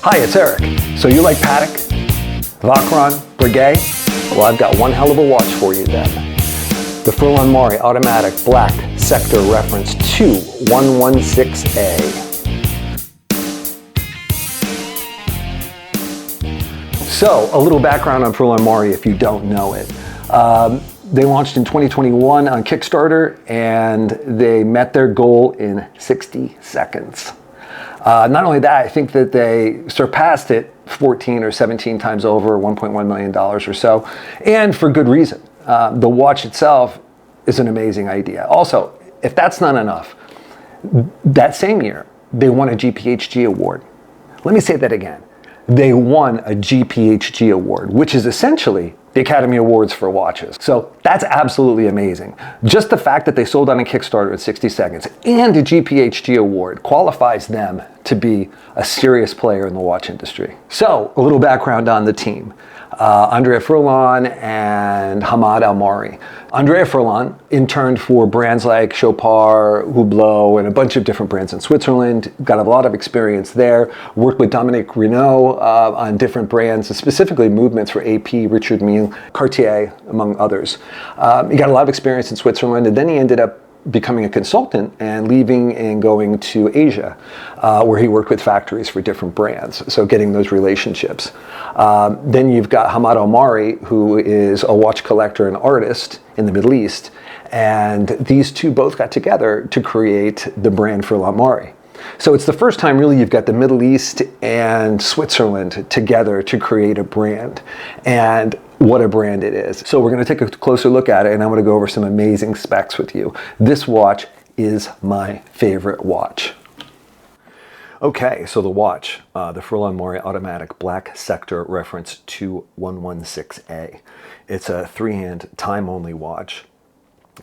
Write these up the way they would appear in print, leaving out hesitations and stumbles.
Hi, it's Eric. So you like Patek, Vacheron, Breguet? Well, I've got one hell of a watch for you then. The Furlan Marri Automatic Black Sector Reference 2116A. So, a little background on Furlan Marri if you don't know it. They launched in 2021 on Kickstarter and they met their goal in 60 seconds. Not only that, I think that they surpassed it 14 or 17 times over, $1.1 million or so, and for good reason. The watch itself is an amazing idea. Also, if that's not enough, that same year, they won a GPHG award. Let me say that again. They won a GPHG award, which is essentially the Academy Awards for watches. So that's absolutely amazing. Just the fact that they sold on a Kickstarter in 60 seconds and a GPHG award qualifies them to be a serious player in the watch industry. So a little background on the team. Andrea Furlan and Hamad Al-Marri. Andrea Furlan interned for brands like Chopard, Hublot, and a bunch of different brands in Switzerland. Got a lot of experience there. Worked with Dominique Renault on different brands, specifically movements for AP, Richard Mille, Cartier, among others. He got a lot of experience in Switzerland, and then he ended up becoming a consultant and leaving and going to Asia, where he worked with factories for different brands, so getting those relationships. Then you've got Hamad Al-Marri, who is a watch collector and artist in the Middle East, and these two both got together to create the brand Furlan Marri. So it's the first time really you've got the Middle East and Switzerland together to create a brand, and what a brand it is. So we're going to take a closer look at it, and I'm going to go over some amazing specs with you. This watch is my favorite watch. Okay, so the watch, the Furlan Marri Automatic Black Sector Reference 2116A. It's a three-hand time-only watch.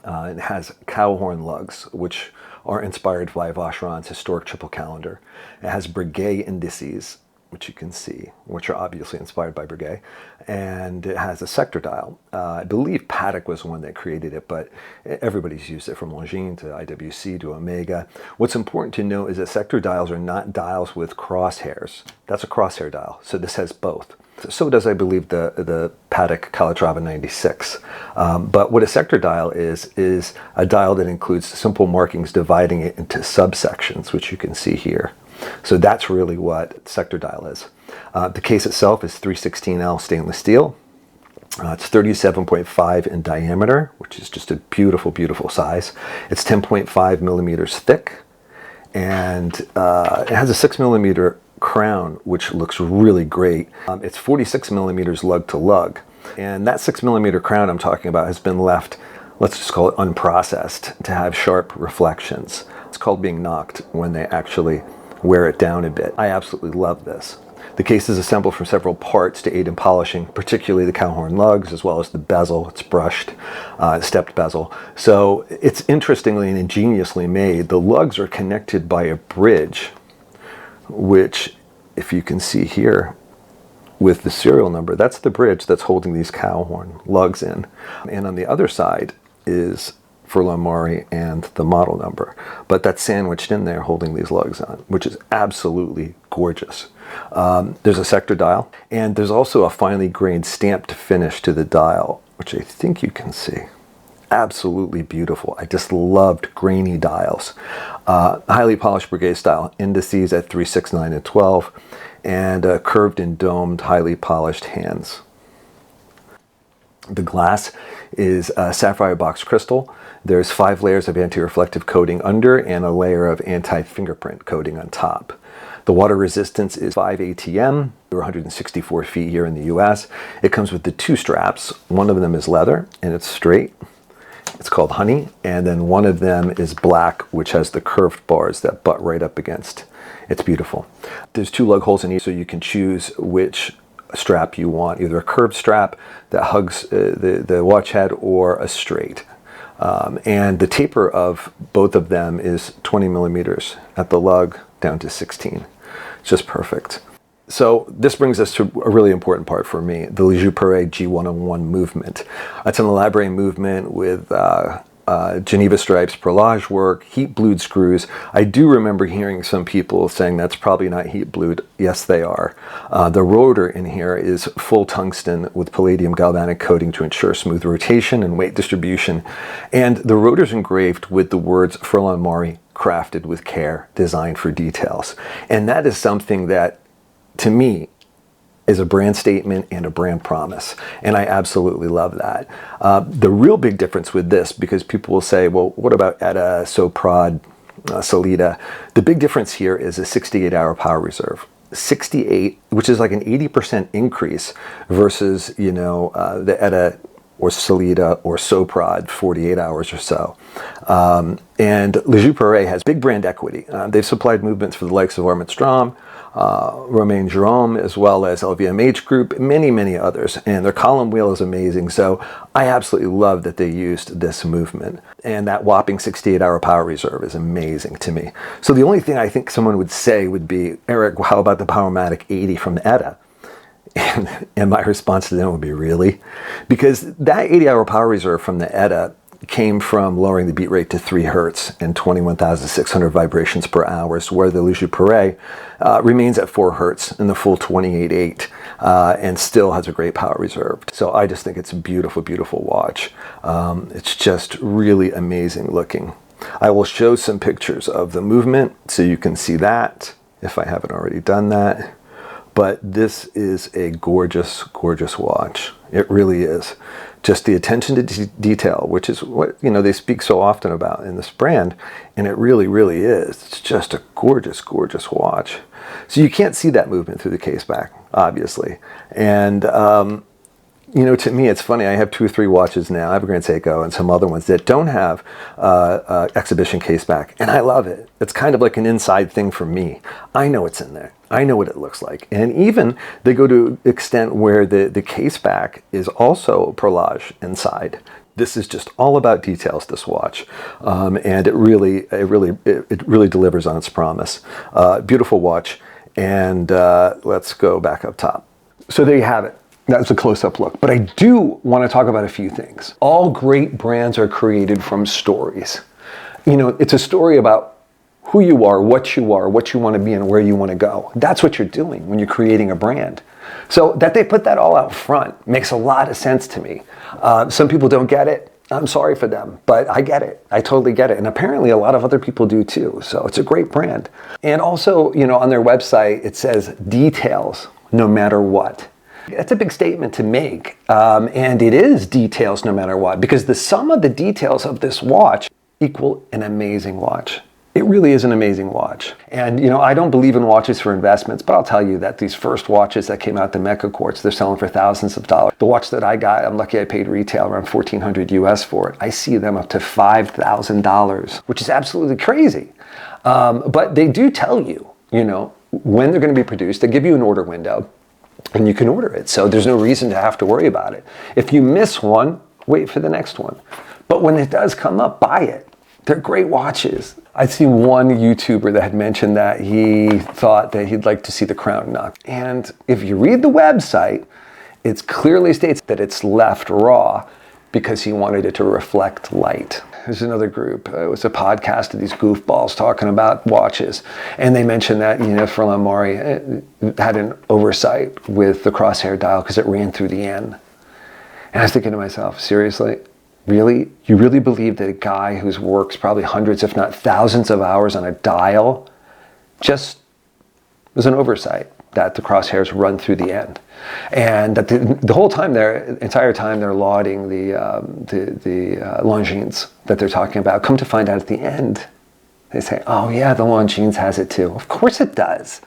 It has cow horn lugs, which are inspired by Vacheron's historic triple calendar. It has Breguet indices, which you can see, which are obviously inspired by Breguet, and it has a sector dial. I believe Patek was the one that created it, but everybody's used it from Longines to IWC to Omega. What's important to note is that sector dials are not dials with crosshairs. That's a crosshair dial, so this has both. So does, I believe, the Patek Calatrava 96. But what a sector dial is a dial that includes simple markings dividing it into subsections, which you can see here. So that's really what sector dial is. The case itself is 316L stainless steel. It's 37.5 in diameter, which is just a beautiful, beautiful size. It's 10.5 millimeters thick, and it has a 6 millimeter crown, which looks really great. It's 46 millimeters lug to lug, and that 6 millimeter crown I'm talking about has been left, let's just call it unprocessed, to have sharp reflections. It's called being knocked when they actually wear it down a bit. I absolutely love this. The case is assembled from several parts to aid in polishing, particularly the cow horn lugs, as well as the bezel. It's brushed, stepped bezel. So it's interestingly and ingeniously made. The lugs are connected by a bridge, which, if you can see here with the serial number, that's the bridge that's holding these cow horn lugs in. And on the other side is Furlan Marri and the model number, but that's sandwiched in there holding these lugs on, which is absolutely gorgeous. There's a sector dial, and there's also a finely grained stamped finish to the dial, which I think you can see. Absolutely beautiful. I just loved grainy dials. Highly polished Breguet style indices at 3, 6, 9, and 12, and curved and domed, highly polished hands. The glass is sapphire box crystal. There's 5 layers of anti-reflective coating under and a layer of anti-fingerprint coating on top. The water resistance is 5 ATM, or 164 feet here in the US. It comes with the 2 straps. One of them is leather and it's straight. It's called Honey, and then one of them is black, which has the curved bars that butt right up against. It's beautiful. There's 2 lug holes in each, so you can choose which strap you want, either a curved strap that hugs the watch head or a straight. And the taper of both of them is 20 millimeters at the lug down to 16. It's just perfect. So this brings us to a really important part for me, the Joux Perret G101 movement. It's an elaborate movement with Geneva stripes, perlage work, heat blued screws. I do remember hearing some people saying that's probably not heat blued. Yes, they are. The rotor in here is full tungsten with palladium galvanic coating to ensure smooth rotation and weight distribution. And the rotor's engraved with the words Furlan Marri, crafted with care, designed for details. And that is something that, to me, is a brand statement and a brand promise. And I absolutely love that. The real big difference with this, because people will say, well, what about Etta, Soprod, Salida? The big difference here is a 68-hour power reserve. 68, which is like an 80% increase versus, you know, the Etta or Salida or Soprod, 48 hours or so. And Joux Perret has big brand equity. They've supplied movements for the likes of Armand Strom, Romain Jerome, as well as LVMH Group, many, many others. And their column wheel is amazing. So I absolutely love that they used this movement. And that whopping 68-hour power reserve is amazing to me. So the only thing I think someone would say would be, Eric, how about the Powermatic 80 from the Etta? And my response to them would be, really? Because that 80-hour power reserve from the Etta came from lowering the beat rate to 3 hertz and 21,600 vibrations per hour, where the Joux Perret remains at 4 hertz in the full 28.8 and still has a great power reserve. So I just think it's a beautiful, beautiful watch. It's just really amazing looking. I will show some pictures of the movement so you can see that, if I haven't already done that. But this is a gorgeous, gorgeous watch. It really is. Just the attention to detail, which is what, you know, they speak so often about in this brand, and it really, really is. It's just a gorgeous, gorgeous watch. So you can't see that movement through the case back, obviously. And you know, to me, it's funny. I have 2 or 3 watches now. I have a Grand Seiko and some other ones that don't have exhibition case back, and I love it. It's kind of like an inside thing for me. I know it's in there. I know what it looks like. And even they go to extent where the case back is also perlage inside. This is just all about details, this watch, and it really delivers on its promise. Beautiful watch, and let's go back up top. So there you have it. That's a close-up look. But I do want to talk about a few things. All great brands are created from stories. You know, it's a story about who you are, what you want to be, and where you want to go. That's what you're doing when you're creating a brand. So that they put that all out front makes a lot of sense to me. Some people don't get it. I'm sorry for them, but I get it. I totally get it. And apparently a lot of other people do too. So it's a great brand. And also, you know, on their website, it says details no matter what. That's a big statement to make, and it is details no matter what, because the sum of the details of this watch equal an amazing watch. It really is an amazing watch. And you know, I don't believe in watches for investments, but I'll tell you that these first watches that came out, the Mecca Quartz, they're selling for thousands of dollars. The watch that I got, I'm lucky I paid retail around $1,400 US for it. I see them up to $5,000, which is absolutely crazy. But they do tell you, you know, when they're going to be produced. They give you an order window, and you can order it. So there's no reason to have to worry about it. If you miss one, wait for the next one. But when it does come up, buy it. They're great watches. I'd seen one YouTuber that had mentioned that he thought that he'd like to see the crown knock. And if you read the website, it clearly states that it's left raw because he wanted it to reflect light. There's another group. It was a podcast of these goofballs talking about watches. And they mentioned that, you know, Furlan Marri had an oversight with the crosshair dial because it ran through the N. And I was thinking to myself, seriously? Really? You really believe that a guy who's works probably hundreds, if not thousands of hours on a dial just was an oversight, that the crosshairs run through the end? And that the whole time entire time they're lauding the Longines that they're talking about. Come to find out at the end, they say, oh yeah, the Longines has it too. Of course it does.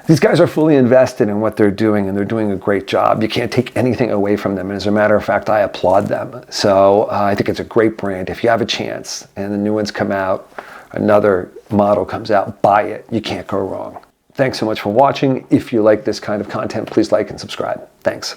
These guys are fully invested in what they're doing, and they're doing a great job. You can't take anything away from them. And as a matter of fact, I applaud them. So I think it's a great brand. If you have a chance and the new ones come out, another model comes out, buy it. You can't go wrong. Thanks so much for watching. If you like this kind of content, please like and subscribe. Thanks.